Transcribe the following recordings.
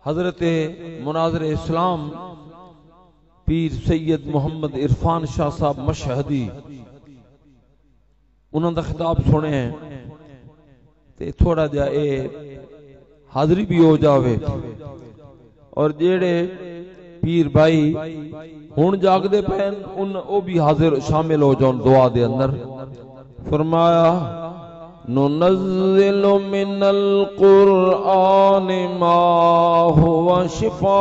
حضرت مناظر اسلام پیر سید محمد عرفان شاہ صاحب مشہدی انہوں دا خطاب سنے ہیں تے تھوڑا جا اے حاضری بھی ہو جاوے اور جیڑے پیر بھائی ہون جاگ دے پہن ان او بھی حاضر شامل ہو جاؤں دعا دے اندر. فرمایا ننزل من القرآن ما هو شفاء.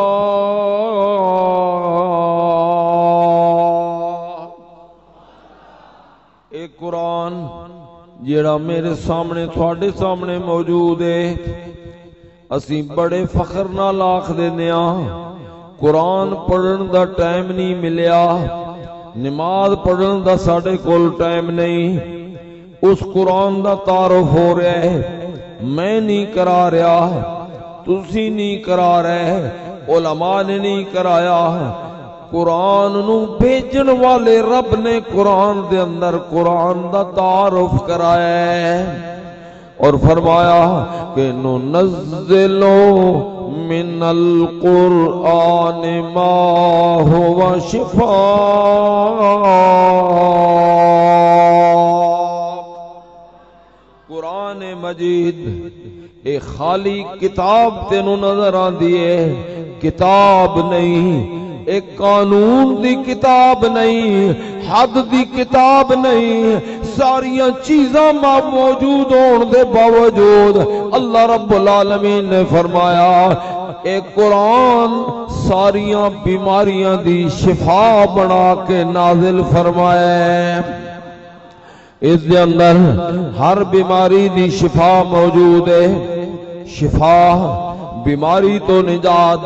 اے قرآن جیڑا میرے سامنے تھوڑے سامنے موجود ہے اسی بڑے فخر نال آکھ دینے قرآن پڑھن دا ٹائم نہیں ملیا نماز پڑھن دا ساڑے کول ٹائم نہیں اس قرآن دا تعارف ہو رہا ہے میں نہیں کرا رہا تسی نہیں کرا رہے علماء نے نہیں کرایا قرآن نو بھیجن والے رب نے قرآن دے اندر قرآن دا تعارف کرایا ہے اور فرمایا کہ ننزل من القرآن ما هو شفاء. قرآن مجید ایک خالی کتاب تینوں نظر آن دیئے کتاب نہیں ایک قانون دی کتاب نہیں حد دی کتاب نہیں ساریاں چیزاں موجود ہون دے باوجود اللہ رب العالمین نے فرمایا اے قرآن ساریاں بیماریاں دی شفا بنا کے نازل فرمایا ہے. اس دے اندر ہر بیماری دی شفا موجود ہے شفا بیماری تو نجات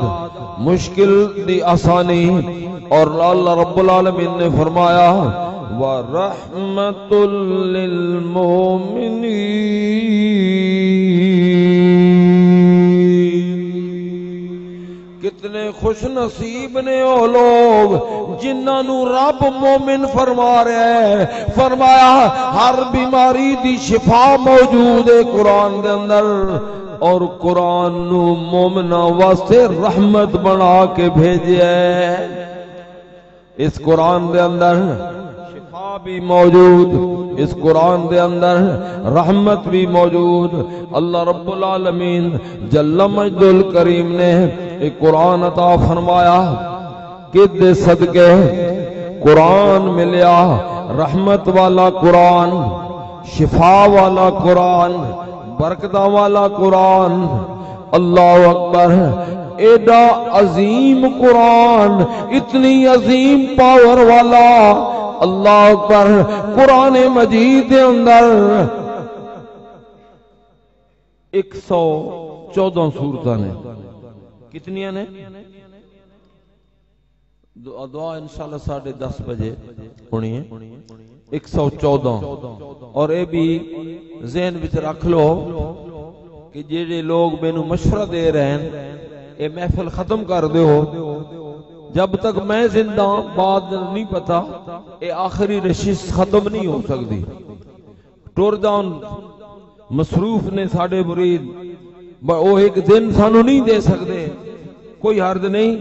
مشکل دی آسانی اور اللہ رب العالمین نے فرمایا وَرَحْمَةٌ لِّلْمُؤْمِنِينَ. کتنے خوش نصیب نے وہ لوگ جنہاں نو رب مومن فرما رہا ہے فرمایا ہر بیماری دی شفا موجود ہے قرآن دے اندر اور قرآن نو مومنہ واسطے رحمت بنا کے بھیجیا ہے. اس قرآن دے اندر شفا بھی موجود اس قرآن دے اندر رحمت بھی موجود. اللہ رب العالمین جل مجد الکریم نے ایک قرآن عطا فرمایا کہ دے صدقے قرآن ملیا رحمت والا قرآن شفا والا قرآن برکتہ والا قرآن. اللہ اکبر ایڈا عظیم قرآن اتنی عظیم پاور والا اللہ اکبر قرآن مجید دے اندر 114 سورتاں نے کتنی نے دعا انشاءاللہ 10:30 بجے ہونی ہے 114 اور اے بھی ذہن وچ رکھ لو کہ جڑے لوگ مینوں مشورہ دے رہے ہیں اے محفل ختم کر دیو جب تک میں زندہ بعد نہیں پتا اے آخری نشست ختم نہیں ہو سکتی. ٹور جان مصروف نے ساڈے مرید وہ ایک دن سانو نہیں دے سکتے کوئی حرج نہیں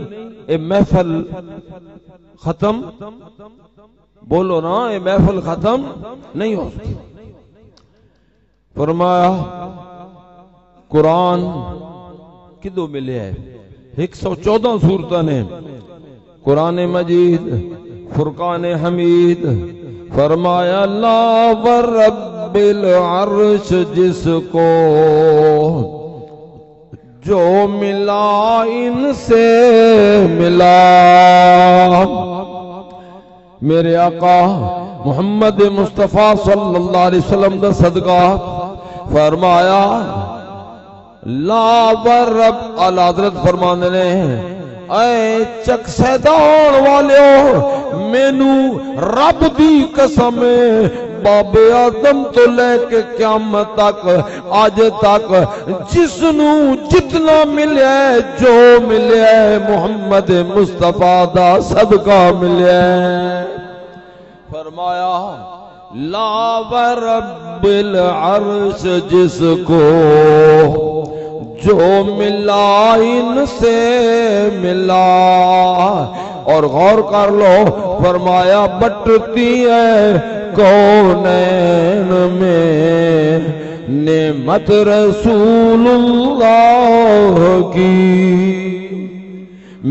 اے محفل ختم بولو نا اے محفل ختم نہیں ہو سکتی. فرمایا قرآن کدو ملے ہے 114 سورتاں نے قرآن مجید فرقان حمید. فرمایا لا ورب العرش جس کو جو ملا ان سے ملا. میرے آقا محمد مصطفیٰ صلی اللہ علیہ وسلم دا صدقہ فرمایا لا ورب اعلی حضرت فرمانے نے اے چک سیدان والیو مینو رب دی قسم باب آدم تو لے کے قیامت تک آج تک جس نو جتنا ملیا ہے جو ملیا ہے محمد مصطفیٰ دا صدقہ ملیا ہے. فرمایا لا ورب العرش جس کو جو ملا ان سے ملا. اور غور کر لو فرمایا بٹتی ہے کونین میں نعمت رسول اللہ کی.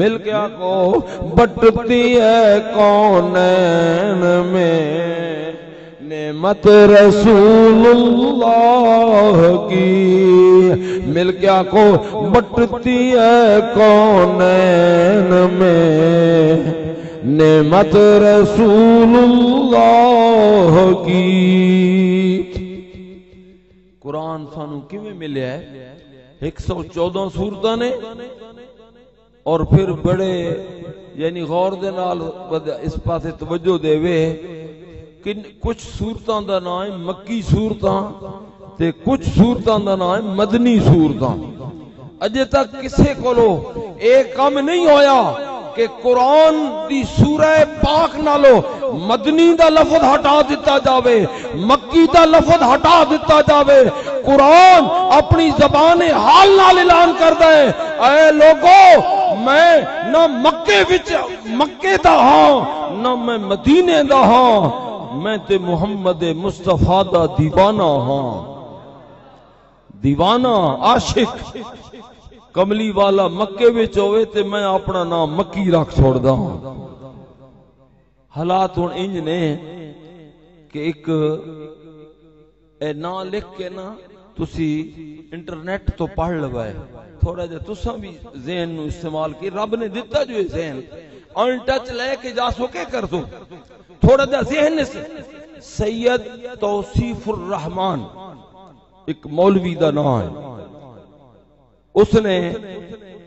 مل کے آقو بٹتی ہے کونین میں نعمت رسول اللہ کی. مل کے آقو بٹتی ہے کونین میں نعمت رسول اللہ کی. قرآن سانو کیویں ملیا ہے؟ 114 سورتاں نے اور پھر بڑے یعنی غور دے نال اس پاسے توجہ دے وے کہ کچھ سورتاں دا نام ہے مکی سورتاں تے کچھ سورتاں دا نام ہے مدنی سورتاں. اجے تک کسے کولو ایک کام نہیں ہویا کہ قرآن دی سورہ پاک نالو مدنی دا لفظ ہٹا دیتا جاوے مکی دا لفظ ہٹا دیتا جاوے. قرآن اپنی زبان حال نال اعلان کردا ہے اے لوگو میں نہ مکے دا ہاں نہ میں مدینے دا ہاں میں تے محمد مصطفیٰ دا دیوانہ ہاں. دیوانہ عاشق کملی والا مکے وچ ہوئے تے میں اپنا نام مکی رکھ چھوڑدا ہوں. حالات ہن انج نے کہ ایک اے نا لکھ کے نا تسی انٹرنیٹ تو پڑھ لوائے تھوڑا جا تساں بھی ذہن نو استعمال کی. رب نے دیتا جو ذہن ان ٹچ لے کے جا سکے کر دو تھوڑا جا ذہن سے. سید توصیف الرحمن ایک مولوی دا نام ہے. اس نے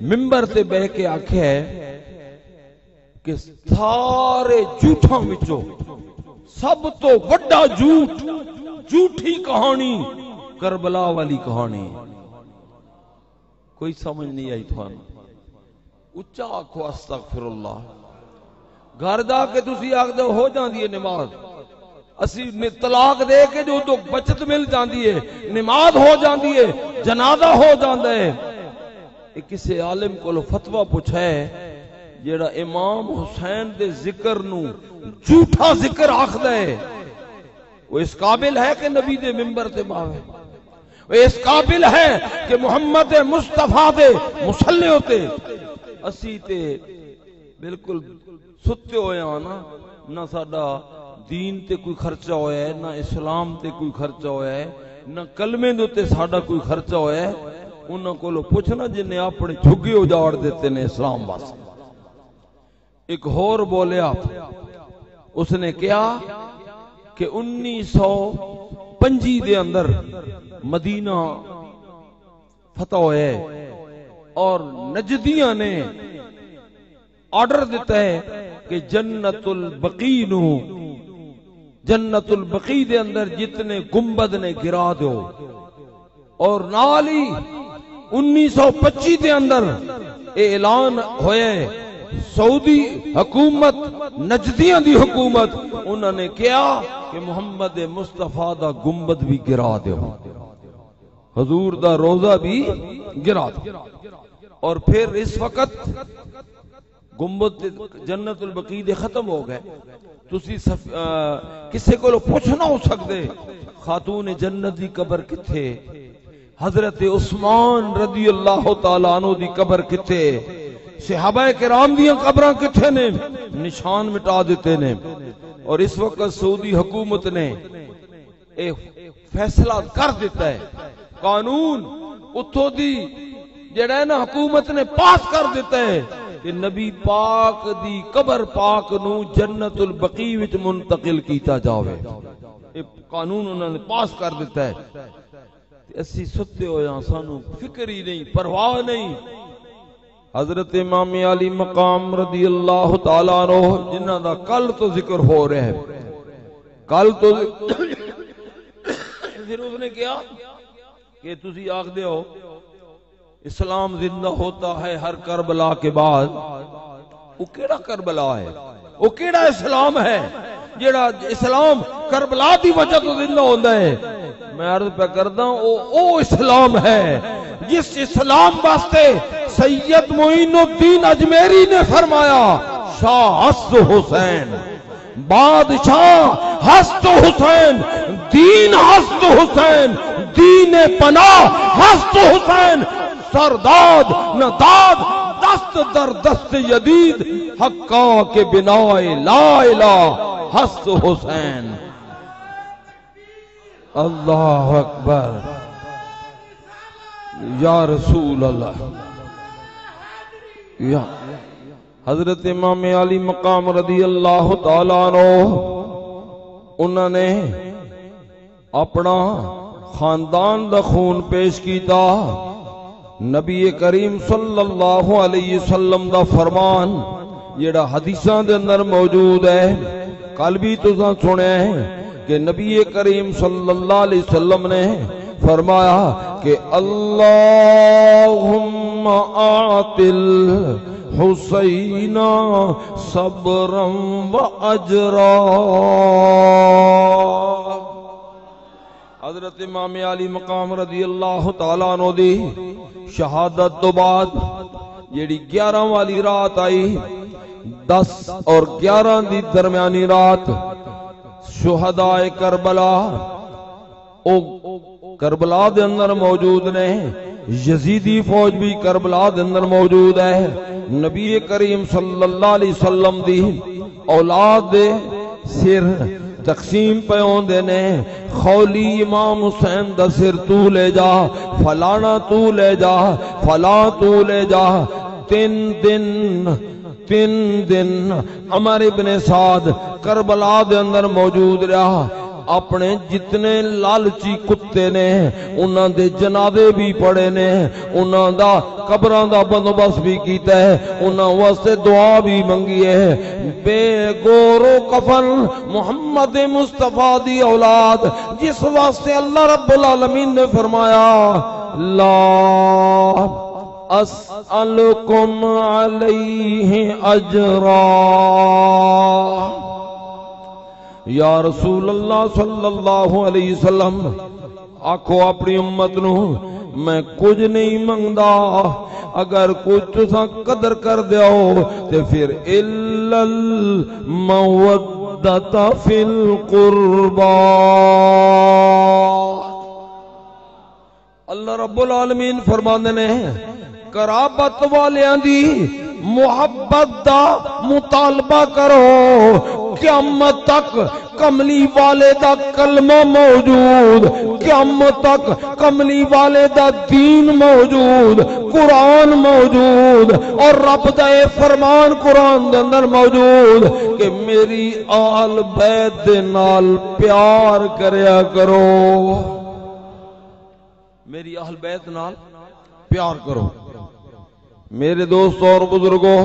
ممبر تے بہ کے آکھیا ہے کہ سارے جھوٹاں وچوں سب تو بڑا جھوٹی کہانی کربلا والی کہانی. کوئی سمجھ نہیں آئی تھانو؟ اچھا آکھو استغفر اللہ. گھر جا کے تسی آکھ دو ہو جاندی ہے نماز. اسی طلاق دے کے جو تو بچت مل جاندی ہے نماز ہو جاندی ہے جنازہ ہو جاندا ہے. کسی عالم کو فتویٰ پوچھا ہے جیڑا امام حسین دے ذکر نو جھوٹا ذکر آکھدا ہے وہ اس قابل ہے کہ نبی دے ممبر تے باوے؟ وہ اس قابل ہے کہ محمد مصطفیٰ دے مصلی ہوتے؟ اسی تے بالکل ستے ہوئے ہیں نا. نہ ساڈا دین تے کوئی خرچہ ہویا ہے نہ اسلام تے کوئی خرچہ ہویا ہے نہ کلمے دے تے ساڈا کوئی خرچہ ہویا ہے. انہاں کولو پوچھنا جن نے اپنے جھگے اجاڑ دیتے نے اسلام واسطے. ایک ہور بولیا اس نے کیا کہ 1925 دے اندر مدینہ فتح ہوئے اور نجدیاں نے آرڈر دیتا ہے کہ جنت البقیع دے اندر جتنے گنبد نے گرا دو. اور نالی 1925 دے اندر اعلان ہوئے سعودی حکومت نجدیاں دی حکومت انہوں نے کیا کہ محمد مصطفیٰ دا گنبد بھی گرا دو حضور دا روزہ بھی گرا دو. اور پھر اس وقت گنبد جنت البقیع دے ختم ہو گئے. تسی کسے کو پوچھ نہ ہو سکتے خاتون جنت دی قبر کتھے حضرت عثمان رضی اللہ تعالیٰ عنہ دی قبر کتھے صحابہ کرام دیاں قبراں کتھے نے نشان مٹا دیتے نے. اور اس وقت سعودی حکومت نے ایک فیصلہ کر دیتا ہے قانون اتھو دی جڑا ہے نا حکومت نے پاس کر دیتا ہے کہ نبی پاک دی قبر پاک نو جنت البقیع وچ منتقل کیتا جاوے. ایک قانون انہوں نے پاس کر دیتا ہے. اسی ستے ہو یا سانو فکر ہی نہیں پرواہ نہیں. حضرت امام علی مقام رضی اللہ تعالیٰ عنہ جنہ دا کل تو ذکر ہو رہے ہیں کل تو پھر اس نے کیا کہ تسی آکھ دے ہو اسلام زندہ ہوتا ہے ہر کربلا کے بعد. وہ کیڑا کربلا ہے وہ کیڑا اسلام ہے جیڑا اسلام کربلا دی وجہ تو زندہ ہوتا ہے؟ میں عرض پہ کردا ہوں او اسلام ہے جس اسلام واسطے سید معین الدین اجمیری نے فرمایا شاہ حسن حسین، بادشاہ حسن حسین، دین حسن حسین، دین پناہ حسن حسین، سرداد نداد دست در دست جدید حقا کے بنا لا الہ حسن حسین۔ اللہ اکبر یا رسول اللہ۔ یا حضرت امام علی مقام رضی اللہ تعالیٰ عنہ انہوں نے اپنا خاندان دا خون پیش کیتا، نبی کریم صلی اللہ علیہ وسلم دا فرمان جڑا حدیثاں دے اندر موجود ہے، کل بھی تساں سنے کہ نبی کریم صلی اللہ علیہ وسلم نے فرمایا کہ اللہم آتل حسین صبرا و اجرا۔ حضرت امام علی مقام رضی اللہ تعالیٰ عنہ دی شہادت تو بعد جیڑی 11 والی رات آئی، 10 اور 11 دی درمیانی رات شہداء کربلا او کربلا دے اندر موجود نے، یزیدی فوج بھی کربلا دے اندر موجود ہے، نبی کریم صلی اللہ علیہ وسلم دی اولاد دے سر تقسیم پہ ہوندے نے، خولی امام حسین دا سر تو لے جا، فلانا تو لے جا، فلاں تو لے جا۔ 3 دن عمر ابن سعد کربلا دے اندر موجود رہا، اپنے جتنے لالچی کتے نے انہاں دے جنازے بھی پڑے نے، انہاں دا قبراں دا بندوبست بھی کیتا ہے، انہاں واسطے دعا بھی منگی ہے۔ بے گورو کفن محمد مصطفیٰ دی اولاد جس واسطے اللہ رب العالمین نے فرمایا لا اسألکم علیہ اجرا۔ یا رسول اللہ صلی اللہ علیہ وسلم آکھو اپنی امت نو میں کچھ نہیں منگدا، اگر کچھ تساں قدر کر دیو تے پھر الا المودۃ فی القربا۔ اللہ رب العالمین فرماندے نے قرابت والیاں دی محبت دا مطالبہ کرو، قیامت تک کملی والے دا کلمہ موجود، قیامت تک کملی والے دا دین موجود، قرآن موجود، اور رب دا اے فرمان قرآن دے اندر موجود کہ میری آل بیت دے نال پیار کریا کرو، میری اہل بیت نال پیار کرو۔ میرے دوستوں اور بزرگوں،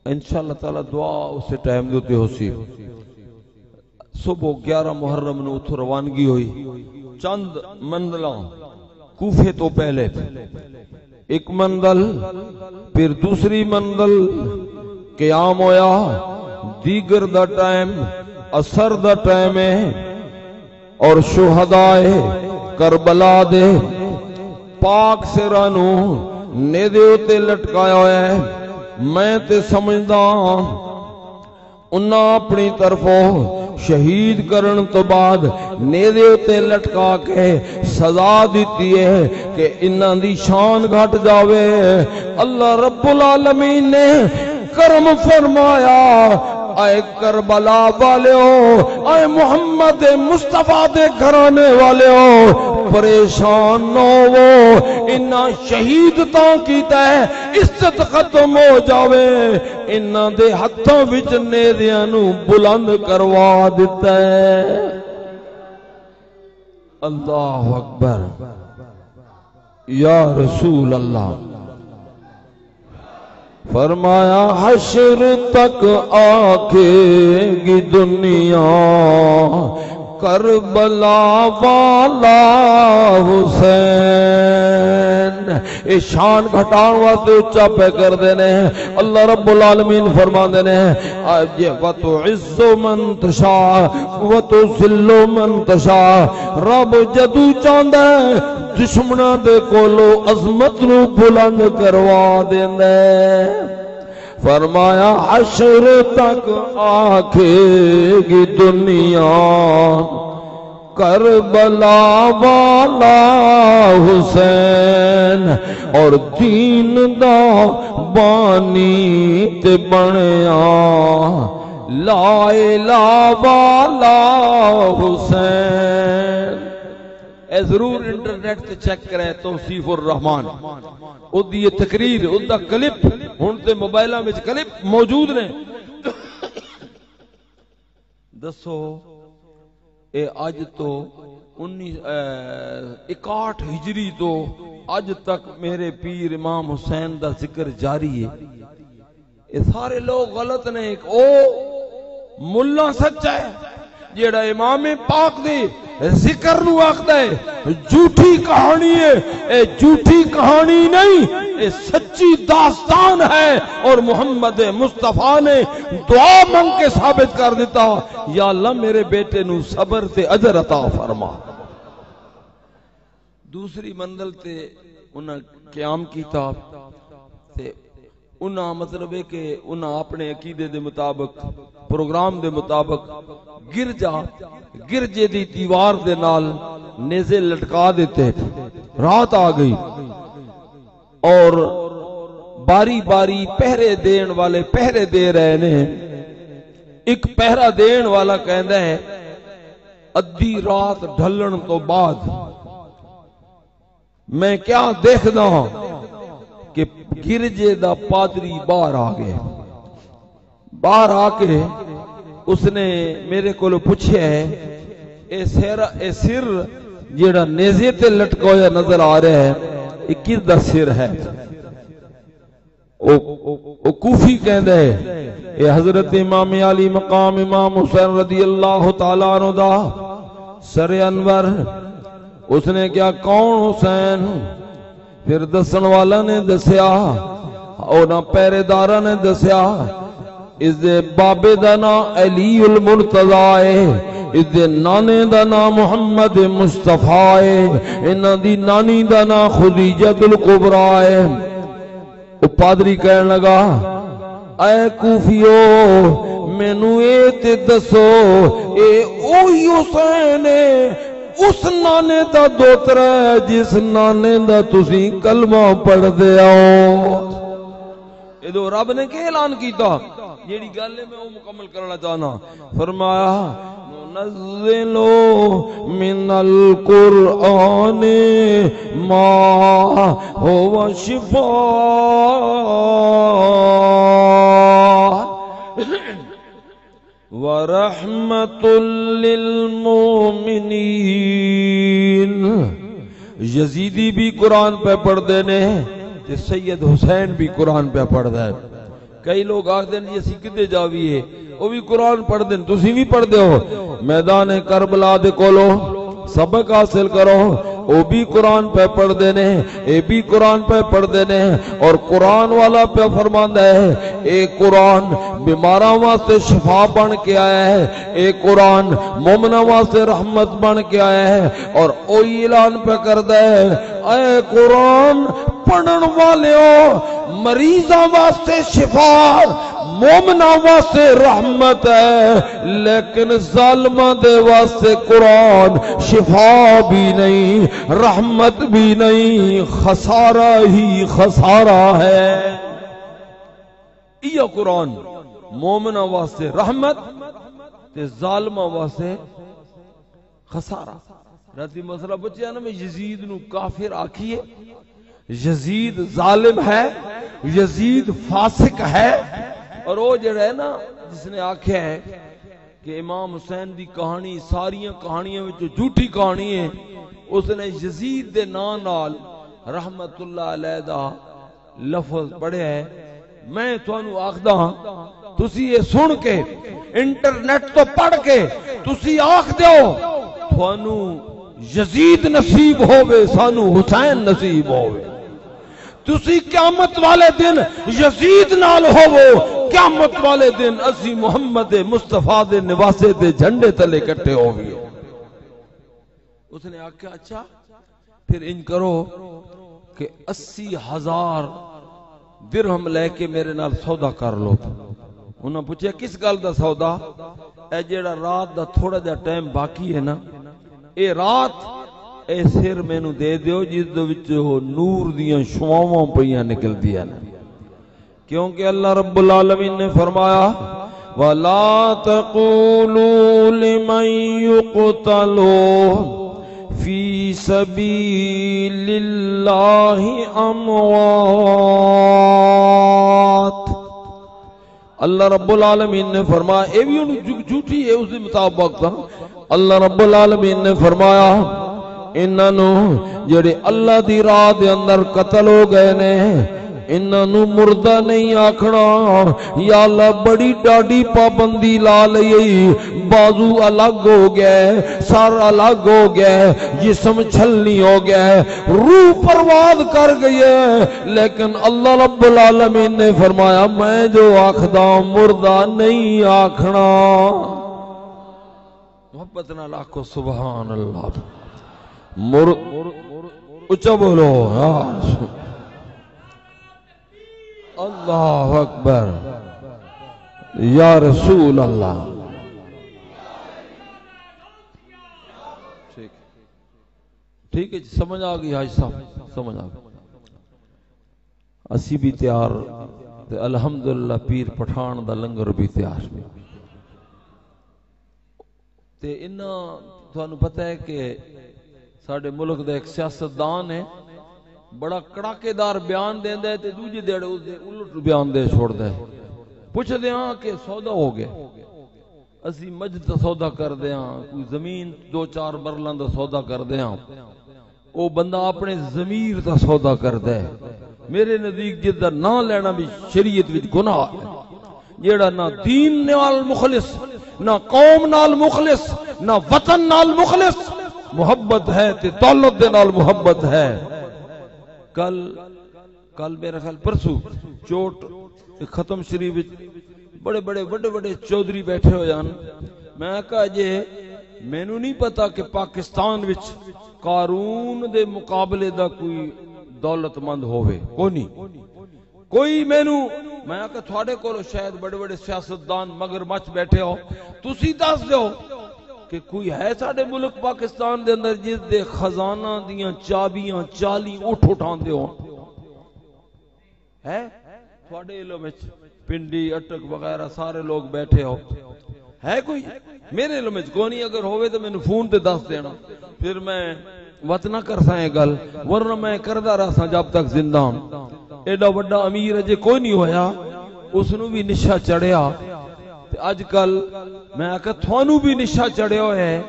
انشاءاللہ تعالی دعا اسے ٹائم دیتے ہو سی۔ صبح 11 محرم نے اتھو روانگی ہوئی، چند منزلاں کوفے تو پہلے، ایک منزل پھر دوسری منزل قیام ہویا، دیگر دا ٹائم اثر دا ٹائم ہے، اور شہداء کربلا دے پاک سرانو نیدے اتے لٹکایا ہے۔ میں تے سمجھدا انہاں اپنی طرفوں شہید کرن تو بعد نیدے اتے لٹکا کے سزا دیتی ہے کہ انہاں دی شان گھٹ جاوے۔ اللہ رب العالمین نے کرم فرمایا، اے کربلا والےو، اے محمد مصطفیٰ دے گھرانے والےو، پریشان نہ ہو، انہاں شہید تاں کیتا ہے عزت ختم ہو جاوے، انہاں دے ہتھاں وچ نیزیاں نو بلند کروا دیتا ہے۔ اللہ اکبر یا رسول اللہ۔ فرمایا حشر تک آکے گی دنیا کربلا والا حسین اے شان گھٹان واسطے اچا پہ کر دینے اللہ رب العالمین فرما دینے وَتُعِزُّ مَن تَشَاءُ وَتُذِلُّ مَن تَشَاءُ رب جدو چاہندا ہے دشمناں دے کولو عظمت نو بلند کروا دیندا ہے فرمایا حشر تک آکھے گی دنیا کربلا والا حسین اور دین دا بانی تے بنیا لا الہ والا حسین اے ضرور انٹرنیٹ تے چیک کریں توصیف الرحمان او دی تقریر او دا کلپ ہن تے موبائلاں وچ کلپ موجود نے دسو اے اج تو 61 ہجری تو اج تک میرے پیر امام حسین دا ذکر جاری ہے اے سارے لوگ غلط نے او ملا سچا ہے جیڑا امام پاک دی ذکر نو آخدا ہے جھوٹی کہانی ہے اے جھوٹی کہانی نہیں اے سچی داستان ہے اور محمد مصطفیٰ نے دعا منگ کے ثابت کر دیتا یا اللہ میرے بیٹے نو صبر تے اجر عطا فرما دوسری منزل تے انہاں قیام کیتا تے انہاں مطلب ہے کہ انہاں اپنے عقیدے دے مطابق پروگرام دے مطابق گرجے دی دیوار دے نال نیزے لٹکا دیتے رات آ گئی اور باری باری پہرے دین والے پہرے دے رہے نے ایک پہرا دین والا کہندا ہے ادھی رات ڈھلن تو بعد میں کیا دیکھدا ہوں کہ گرجے دا پادری باہر آ گئے باہر آ کے اس نے میرے کو پوچھا ہے اے سر جیڑا نیزے تے لٹکایا نظر آ رہا ہے یہ کس دا سر ہے او کوفی کہندا ہے اے حضرت امام علی مقام امام حسین رضی اللہ تعالیٰ عنہ دا سر انور اس نے کیا کون حسین پھر دسن والا نے دسیا اور نہ پہرے دارہ نے دسیا اس دے بابے دا نام علی المرتضی ہے اس دے نانے دا نام محمد مصطفیٰ ہے انہاں دی نانی دا نام خدیجہ الکبریٰ ہے وہ پادری کہنے لگا اے کوفیو مینوں اے تے دسو اے اوہی حسین ہے اس نانے دا دوترا ہے جس نانے دا تسی کلمہ پڑھ دے آؤ ادو رب نے کہ اعلان کیتا جیڑی گل ہے میں وہ مکمل کرنا چاہنا فرمایا ننزلو من القرآن ما هو شفاء ورحمت للمؤمنین یزیدی بھی قرآن پہ پڑھ دینے سید حسین بھی قرآن پہ پڑھ دے کئی لوگ آخر ہیں اسی کدے جاوی ہے وہ بھی قرآن پڑھ دیں تسی بھی پڑھ دے ہو میدان کربلا دے کولو سبق حاصل کرو وہ بھی قرآن پہ پڑھ دینے اے بھی قرآن پہ پڑھ دینے اور قرآن والا پہ فرماندا ہے اے قرآن بیماراں واسطے شفا بن کے آیا ہے اے قرآن مومناں واسطے رحمت بن کے آیا ہے اور اوہی اعلان پہ کردا ہے اے قرآن پڑھن والیو مریضاں واسطے شفا مومناں واسطے رحمت ہے لیکن ظالماں دے واسطے قرآن شفا بھی نہیں رحمت بھی نہیں خسارہ ہی خسارہ ہے یہ قرآن مومناں واسطے رحمت تے ظالماں واسطے خسارہ راتی مسئلہ بچے نا میں یزید نو کافر آکھیے یزید ظالم ہے یزید فاسق ہے اور وہ جڑا ہے نا جس نے آکھیا ہے کہ امام حسین دی کہانی ساریاں کہانیاں وچ جھوٹی کہانی ہے اس نے یزید دے نام نال رحمت اللہ علیہ دا لفظ پڑھیا ہے میں تھانوں آکھدا ہاں تسی یہ سن کے انٹرنیٹ تو پڑھ کے تسی آکھ دیو تھانو یزید نصیب ہووے سانو حسین نصیب ہووے تسی قیامت والے دن یزید نال ہوو قیامت والے دن اسی محمد مصطفیٰ دے نواسے دے جھنڈے تلے کٹے ہوئے اس نے آکھا اچھا پھر ان کرو کہ 80,000 درہم لے کے میرے نال سودا کر لو انہوں نے پوچھا کس گل دا سودا اے جیڑا رات دا تھوڑا جا ٹائم باقی ہے نا اے رات اے سر میں نو دے دیو جس دو وچو نور دیاں شعاواں پئیاں نکل دیا نا کیونکہ اللہ رب العالمین نے فرمایا وَلَا تَقُولُوا لِمَن يُقْتَلُ فِي سَبِيلِ اللَّهِ أَمْوَاتٌ اللہ رب العالمین نے فرمایا اے بھی انہوں جھوٹی ہے اس دے مطابق تھا اللہ رب العالمین نے فرمایا انہوں جڑے اللہ دی راہ دے اندر قتل ہو گئے نے انہوں مردہ نہیں آکھنا یا اللہ بڑی ڈاڑی پابندی لا لئی بازو الگ ہو گئے سر الگ ہو گئے جسم چھلنی ہو گئے روح پرواز کر گئی ہے لیکن اللہ رب العالمین نے فرمایا میں جو آکھدا مردہ نہیں آکھنا محبت نہ لاکھو سبحان اللہ اچھا بولو اللہ اکبر یا رسول اللہ ٹھیک ہے جی سمجھ آگئی حاج صاحب سمجھ آگئی اسی بھی تیار الحمدللہ پیر پٹھان دا لنگر بھی تیار تے انہاں تھانوں پتہ ہے کہ ساڑھے ملک دا ایک سیاستدان ہے بڑا کڑاکے دار بیان دیں دے تے دوجی دیڑے اس دے الٹ بیان دے چھوڑ دے پوچھ دے ہاں کہ سودا ہو گئے اسی مجد سودا کر دے ہاں کوئی زمین 2-4 مرلان دا سودا کر دے ہاں او بندہ اپنے ضمیر دا سودا کر دے میرے نزدیک جدہ نہ لینا بھی شریعت وچ گناہ ہے جیڑا نہ دین نال مخلص نہ قوم نال مخلص نہ وطن نال مخلص محبت ہے تے دولت دے نال محبت ہے کل میرا خیال پرسو چوٹ ختم شریف بڑے بڑے چودھری بیٹھے ہو جان میں کہا جے میں نو نہیں پتا کہ پاکستان وچ قارون دے مقابلے دا کوئی دولت مند ہوئے کوئی میں کہا تھوڑے کو شاید بڑے سیاستدان مگر مچ بیٹھے ہو تسی دس دیو کہ کوئی ہے ساڑھے ملک پاکستان دے اندر جس دے خزانہ دیاں چابیاں چالی اٹھان دے ہو ہے تھوڑے علم وچ پنڈی اٹک وغیرہ سارے لوگ بیٹھے ہو ہے کوئی میرے علم وچ کوئی نہیں اگر ہوئے تو میں نے فون تے دس دینا پھر میں وطنہ کر سائیں گل ورنہ میں کردہ رہا سا جب تک زندہ ہوں ایڈا وڈا امیر اجے کوئی نہیں ہویا اس نو بھی نشہ چڑھیا آج کل میں آکھا تھوانو بھی نشہ چڑھے ہوئے ہے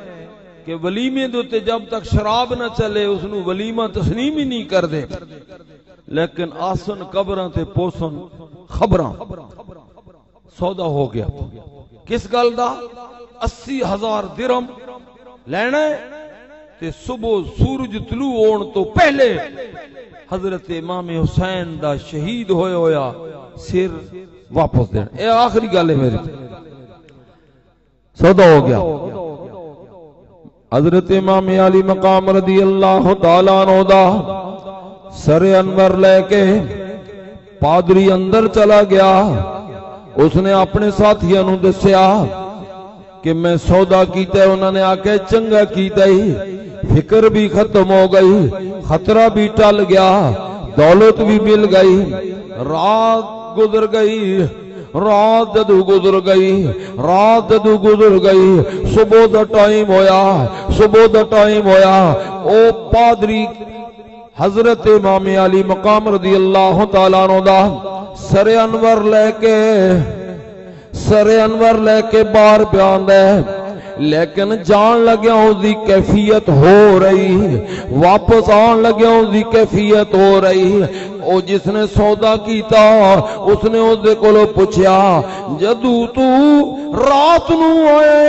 کہ ولیمے دوتے جب تک شراب نہ چلے اس نو ولیمہ تسلیم ہی نہیں کر دے لیکن آسن قبران تے پوسن خبران سودا ہو گیا کس گل دا 80,000 درہم لینا ہے تے صبح سورج طلوع ہون تو پہلے حضرت امام حسین دا شہید ہوئے ہویا سر واپس دینا اے آخری گل ہے میری سودا ہو گیا حضرت امام علی مقام رضی اللہ تعالیٰ عنہ دا سر انور لے کے پادری اندر چلا گیا اس نے اپنے ساتھیوں نے دسیا کہ میں سودا کیتا ہے انہوں نے آکے چنگا کیتا ہی فکر بھی ختم ہو گئی خطرہ بھی ٹل گیا دولت بھی مل گئی رات گزر گئی رات جدو گزر گئی صبح دا ٹائم ہویا او پادری حضرت امام علی مقام رضی اللہ تعالیٰ عنہ دا سر انور لے کے باہر بیان دے لیکن جان لگیا اس دی کیفیت ہو رہی واپس آن لگیا اس دی کیفیت ہو رہی او جس نے سودا کیتا اس نے اس دے کولو پوچھیا جدو تو رات نو آئے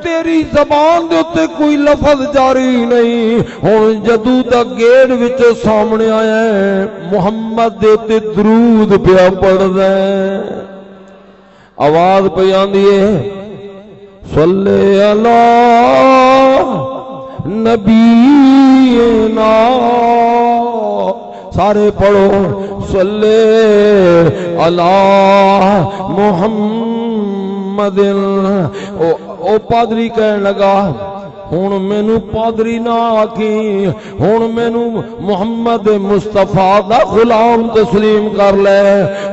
تیری زبان دے تے کوئی لفظ جاری نہیں. ہن جدوں دا گیٹ وچ سامنے آیا ہے محمد دے تے درود پیا پڑھدا ہے. آواز پہ آندی ہے صلی اللہ نبینا. سارے پڑھو صلی اللہ محمد. او پادری کہنے لگا ہن مینوں پادری نہ آکھی, ہن مینوں محمد مصطفیٰ دا غلام تسلیم کر لے.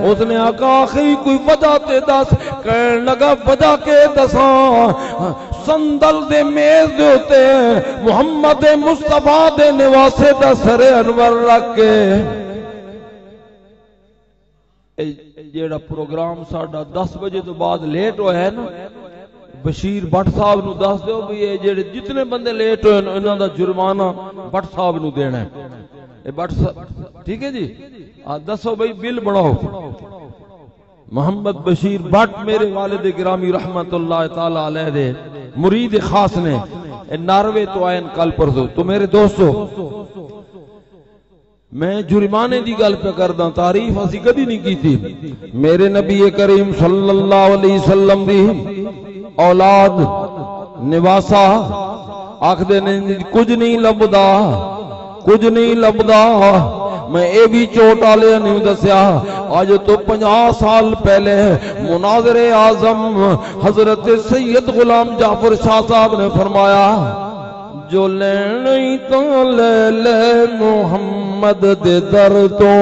اس نے آقا آخری کوئی وجہ تے دس. کہنے لگا وجہ کے دساں, سندل دے میز دے ہوتے محمد مصطفیٰ دے نواسے دا سر انور رکھ کے جیڑا پروگرام ساڈا 10 بجے تو بعد لیٹ ہویا ہے نا, بشیر بٹ صاحب نو دس دیو بھی یہ جڑے جتنے بندے لیٹ ہوئے انہاں دا جرمانہ بٹ صاحب نو دینا ہے. اے بٹ صاحب ٹھیک ہے جی, دسو بھائی بل بڑھاؤ. محمد بشیر بٹ میرے والد گرامی رحمت اللہ تعالی علیہ دے مرید خاص نے, ناروے تو آئین کل پرسو. تو میرے دوستو میں جرمانے دی گل پہ کردا, تعریف اسی کدی نہیں کی تھی. میرے نبی کریم صلی اللہ علیہ وسلم دی اولاد نواسا آکھدے نے کچھ نہیں لبدا, کچھ نہیں لبدا. میں اے بھی چوٹ والے نہیں دسیا, آج تو 50 سال پہلے مناظر اعظم حضرت سید غلام جعفر شاہ صاحب نے فرمایا جو لینی تو لے لے محمد دے در تو.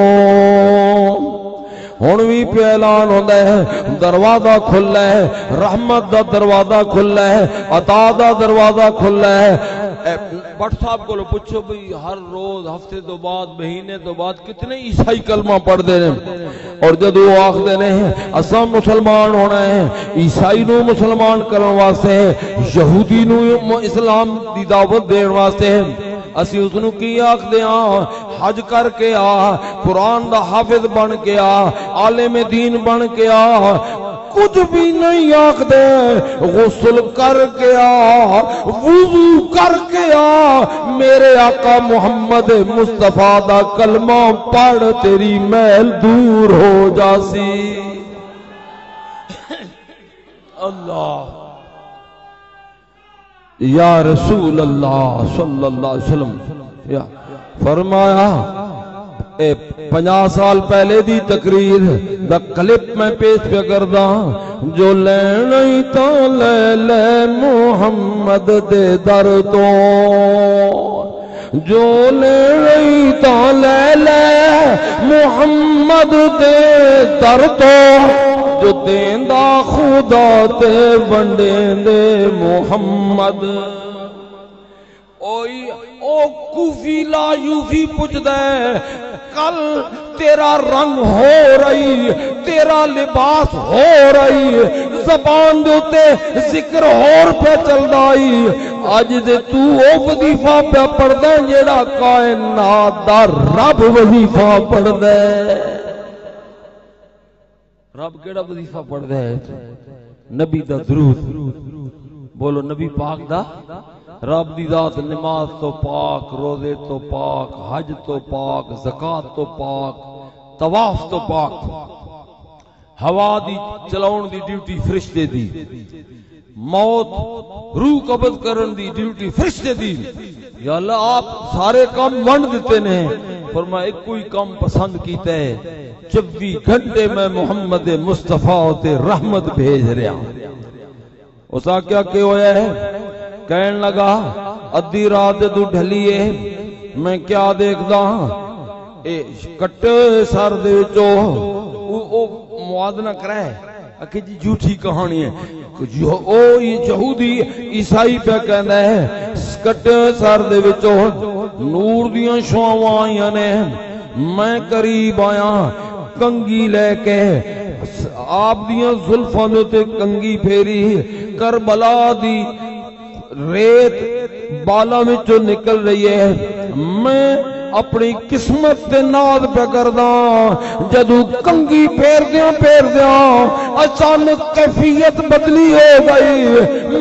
ہن بھی پہ اعلان ہوندا ہے دروازہ کھلا ہے, رحمت دا دروازہ کھلا ہے, عطا دا دروازہ کھلا ہے. بٹ صاحب کو پوچھو بھئی ہر روز ہفتے تو بعد مہینے تو بعد کتنے عیسائی کلمہ پڑھ دے ہیں, اور جدو وہ آخدے ہیں اساں مسلمان ہونا ہے, عیسائی نو مسلمان کرن واسطے, یہودی نو اسلام دی دعوت دین واسطے اسی اس نو کی آکھدے ہاں حج کر کے آ, قرآن دا حافظ بن کے آ, عالم دین بن کے آ. کچھ بھی نہیں آکھدے غسل کر کے آ, وضو کر کے آ, میرے آقا محمد مصطفیٰ دا کلمہ پڑھ تیری میل دور ہو جاسی. اللہ یا رسول اللہ صلی اللہ علیہ وسلم فرمایا. 50 سال پہلے دی تقریر دا کلپ میں پیش پہ کردا, جو لینی تو لے لے محمد دے در تو, جو لینی تو لے لے محمد دے در تو, جو دیندا خدا تے ونڈیں دے محمد. او کوفی لا یوفی پوچھدا ہے کل تیرا رنگ ہو رہی, تیرا لباس ہو رہی, زبان دے تے ذکر ہور پہ چلدا ای, اج دے تو او وظیفہ پہ پڑھدا ہے جیڑا کائنات دا رب وظیفہ پڑھدا ہے. رب کیڑا وظیفہ پڑھدا ہے؟ نبی دا درود. بولو نبی پاک دا. رب دی ذات نماز تو پاک, روزے تو پاک, حج تو پاک, زکات تو پاک, طواف تو پاک, ہوا دی چلاؤن دی ڈیوٹی فرشتے دی, موت روح قبض کرن دی ڈیوٹی فرشتے دی. یا اللہ آپ سارے کام ونڈ دیتے نے, فرمایا ایک کوئی کام پسند کیتا ہے, 24 گھنٹے میں محمد مصطفیٰ تے رحمت بھیج رہا. اسا کیا کہ ہویا ہے؟ کہن لگا ادھی رات تو ڈھلیے میں کیا دیکھدا ہاں, اے کٹے سر دے وچوں او موازنہ کرائے کہ جی جھوٹی کہانی ہے. او یہودی عیسائی پہ کہندا ہے کٹے سر دے وچوں نور دیاں شعاواں آئیاں نے, میں قریب آیا کنگی لے کے, آپ دیاں زلفاں تے کنگی پھیری, کربلا دی ریت بالا وچوں نکل رہی ہے, میں اپنی قسمت تے ناز پہ کردا جدو کنگھی پھیردیاں اچانک کیفیت بدلی ہو گئی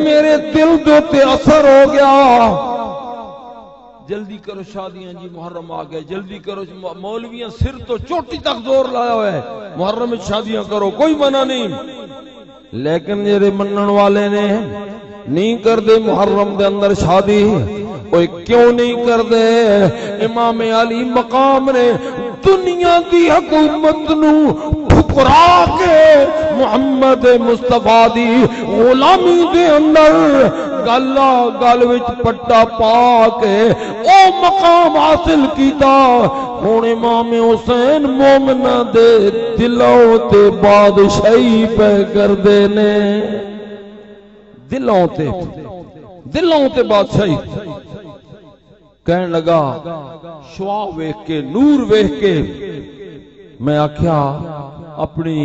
میرے دل دے تے اثر ہو گیا جلدی کرو شادیاں جی محرم آ گئے جلدی کرو مولویاں سر تو چوٹی تک زور لایا ہوا ہے محرم میں شادیاں کرو کوئی منع نہیں لیکن جڑے منن والے نے نہیں کر دے محرم دے اندر شادی کوئی کیوں نہیں کر دے امام علی مقام نے دنیا دی حکومت نو ٹھکرا کے محمد مصطفیٰ دی غلامی دے اندر گلا گل وچ پٹا پا کے او مقام حاصل کیتا ہن امام حسین مومناں دے دلوں تے بادشاہی پہ کردے نے دلوں تے بادشاہی کہن لگا شعاع ویکھ کے نور ویکھ کے میں آکھیا اپنی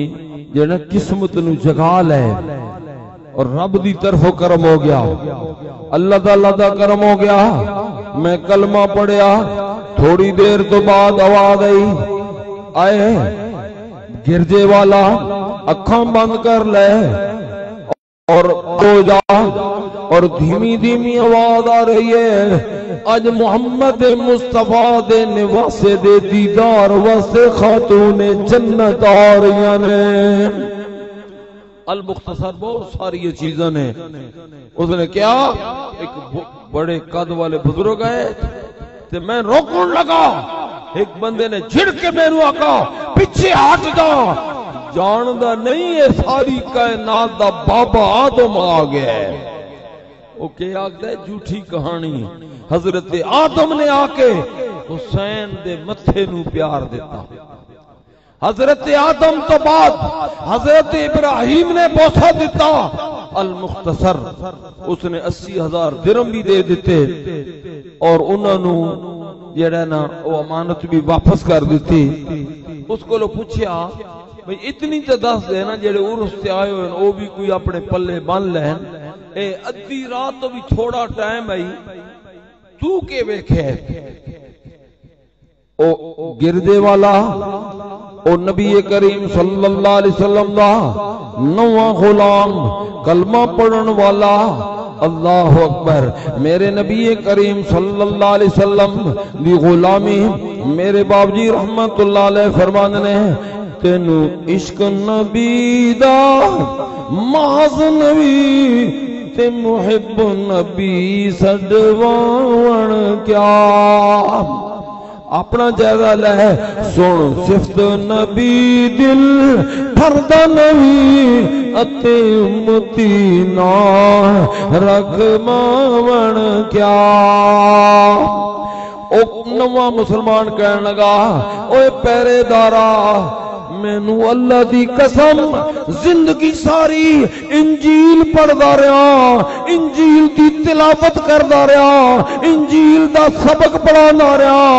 جڑا قسمت نو جگا لے اور رب دی طرف کرم ہو گیا اللہ تعالی دا کرم ہو گیا میں کلمہ پڑھیا تھوڑی دیر تو بعد آواز آئے گرجے والا اکھاں بند کر لے اور ہو جا اور دھیمی دھیمی آواز آ رہی ہے اج محمد مصطفیٰ دے نواسے دے دیدار واسطے خاتون جنت آ رہی نے المختصر بہت ساری چیزیں نے اس نے کیا ایک بڑے قد والے بزرگ آئے تے میں روکن لگا ایک بندے نے جھڑ کے میرے آقا پیچھے ہٹ جا جاندا نہیں ہے ساری کائنات دا بابا آدم آ گیا ہے وہ کیا آگتا ہے جھوٹی کہانی حضرت آدم نے آ کے حسین دے متھے نو پیار دیتا حضرت آدم تو بعد حضرت ابراہیم نے بوسہ دیتا المختصر اس نے 80,000 درہم بھی دے دیتے اور انہوں نے جڑا نا وہ امانت بھی واپس کر دیتی اس کو لو پوچھیا بھئی اتنی تو دس دینا جڑے عرس سے آئے ہوئے وہ بھی کوئی اپنے پلے بن لین اے ادھی رات تو بھی تھوڑا ٹائم آئی تو کے بیکھے او گردے والا او نبی کریم صلی اللہ علیہ وسلم دا نواں غلام کلمہ پڑھن والا اللہ اکبر میرے نبی کریم صلی اللہ علیہ وسلم دی غلامی میرے باپ جی رحمت اللہ علیہ فرمانے نے تینو عشق نبی دا محض نبی تے محب نبی سڈوان کیا اپنا جائزہ لے سن صفت نبی دل پھردا نبی اتے امتی نا رکھ ماون کیا او نواں مسلمان کہنے لگا اوے پہرے دارا مینو اللہ دی قسم زندگی ساری انجیل پڑھدا رہا انجیل دی تلاوت کردا رہا انجیل دا سبق پڑھانا رہا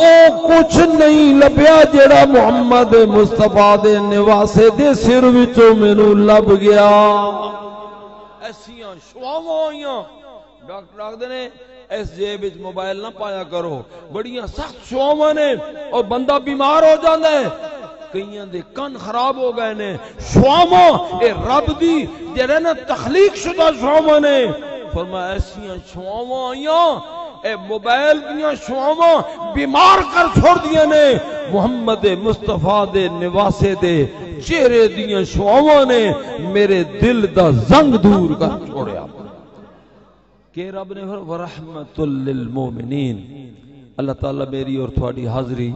او کچھ نہیں لبیا جڑا محمد مصطفیٰ دے نواسے دے سر وچوں مینوں لب گیا ایسیاں شواواں آئیاں ڈاکٹر آکھدے نے اس جیب وچ موبائل نہ پایا کرو بڑیاں سخت شواواں نے اور بندہ بیمار ہو جاندا ہے کئیاں دے کن خراب ہو گئے نے شواواں اے رب دی جڑے نا تخلیق شدہ شواواں نے فرمایا ایسیاں شواواں آئیاں اے موبائل دیاں شواواں بیمار کر چھوڑ دیاں نے محمد مصطفیٰ دے نواسے دے چہرے دیاں شواواں نے میرے دل دا زنگ دور کر چھوڑیا کہ رب نے ورحمت للمومنین اللہ تعالیٰ میری اور تھوڑی حاضری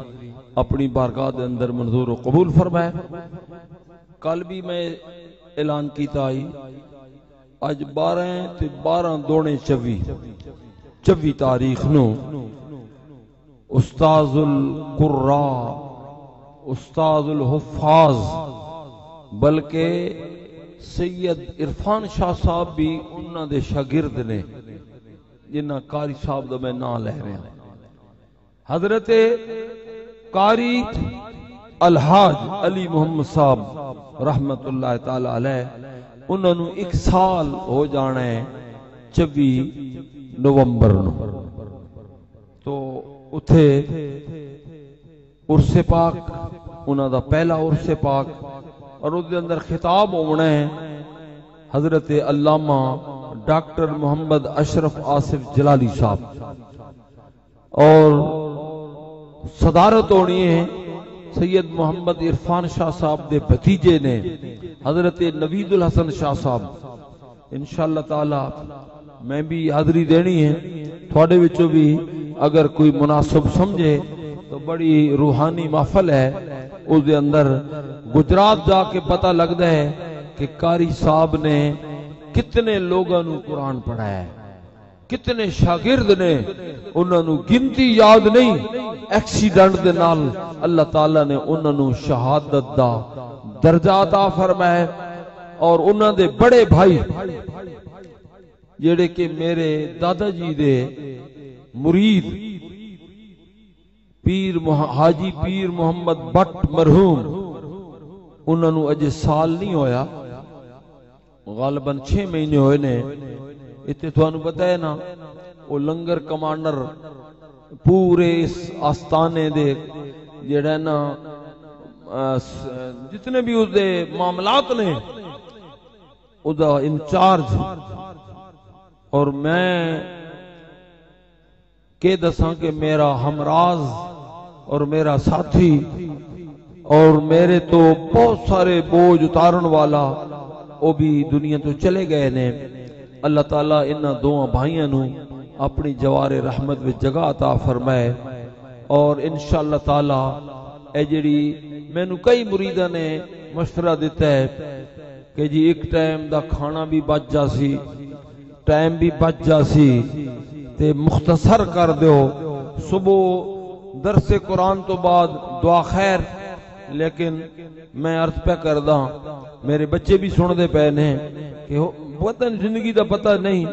اپنی بارگاہ دے اندر منظور و قبول فرمائے کل بھی میں اعلان کیتا آئی آج 12/12/24 تاریخ نو استاذ القراء استاذ الحفاظ بلکہ سید عرفان شاہ صاحب بھی انہاں دے شاگرد نے جنہ قاری صاحب دا میں نام لے رہے ہیں حضرت قاری الحاج علی محمد صاحب رحمت اللہ تعالی علیہ انہوں نے 1 سال ہو جانا ہے 24 نومبر نو تو اتھے عرس پاک انہاں دا پہلا عرس پاک اور اس دے اندر خطاب ہونا ہے حضرت علامہ ڈاکٹر محمد اشرف آصف جلالی صاحب اور صدارت ہونی ہے سید محمد عرفان شاہ صاحب دے بھتیجے نے حضرت نوید الحسن شاہ صاحب انشاءاللہ تعالی میں بھی حاضری دینی ہے تھوڑے وچوں بھی اگر کوئی مناسب سمجھے تو بڑی روحانی محفل ہے اس دے اندر گجرات جا کے پتہ لگتا ہے کہ قاری صاحب نے کتنے لوگوں نو قرآن پڑھایا ہے کتنے شاگرد نے انہوں نے گنتی یاد نہیں ایکسیڈنٹ دے نال اللہ تعالیٰ نے انہوں نے شہادت دا درجہ عطا فرمائے اور انہوں دے بڑے بھائی جڑے کہ میرے دادا جی دے مرید حاجی پیر محمد بٹ مرحوم انہوں نے اجے سال نہیں ہویا غالباً 6 مہینے ہوئے نے اتنے تھانوں پتہ ہے نا وہ لنگر کمانڈر پورے اس آستانے دے جڑا نا جتنے بھی اس دے معاملات نے او دا انچارج اور میں کہ دساں کہ میرا ہمراز اور میرا ساتھی اور میرے تو بہت سارے بوجھ اتارن والا وہ بھی دنیا تو چلے گئے نے اللہ تعالیٰ انہاں دوہاں بھائیاں نو اپنی جوار رحمت وچ جگہ عطا فرمائے اور انشاءاللہ تعالیٰ اے جڑی مینوں کئی مریداں نے مشورہ دیتا ہے کہ جی ایک ٹائم دا کھانا بھی بچ جا سی ٹائم بھی بچ جا سی تے مختصر کر دیو صبح درس قرآن تو بعد دعا خیر لیکن میں عرض پہ کردہ میرے بچے بھی سن دے پے نے کہ وطن زندگی دا پتہ نہیں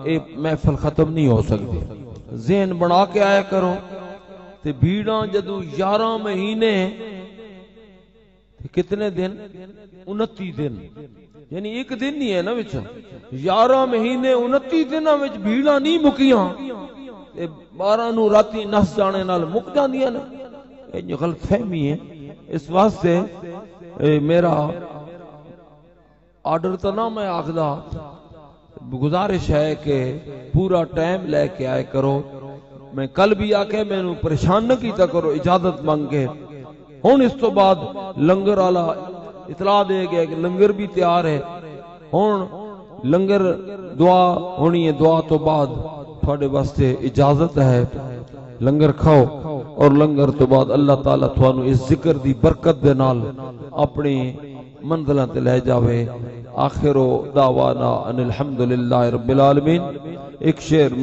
اے محفل ختم نہیں ہو سکتی ذہن بنا کے آیا کرو تے بھیڑاں جدو 11 مہینے کتنے دن 29 دن یعنی ایک دن نہیں ہے نا وچ 11 مہینے 29 دناں وچ بھیڑاں نہیں مکیاں تے 12 نو راتی نس جانے نال مک جاندیاں نے یہ غلط فہمی ہے اس واسطے میرا آرڈر تو نہ میں آخدا گزارش ہے کہ پورا ٹائم لے کے آئے کرو میں کل بھی آکے میں نو پریشان نہ کیتا کرو اجازت مانگ کے ہون اس تو بعد لنگر والا اطلاع دے گیا کہ لنگر بھی تیار ہے ہون لنگر دعا ہونی ہے دعا تو بعد تھوڑے واسطے اجازت ہے لنگر کھاؤ اور لنگر تو بعد اللہ تعالیٰ تھوانو اس ذکر دی برکت دے نال اپنی منزلہ تے لے جاوے آخر دعوانا ان الحمدللہ رب العالمین ایک شعر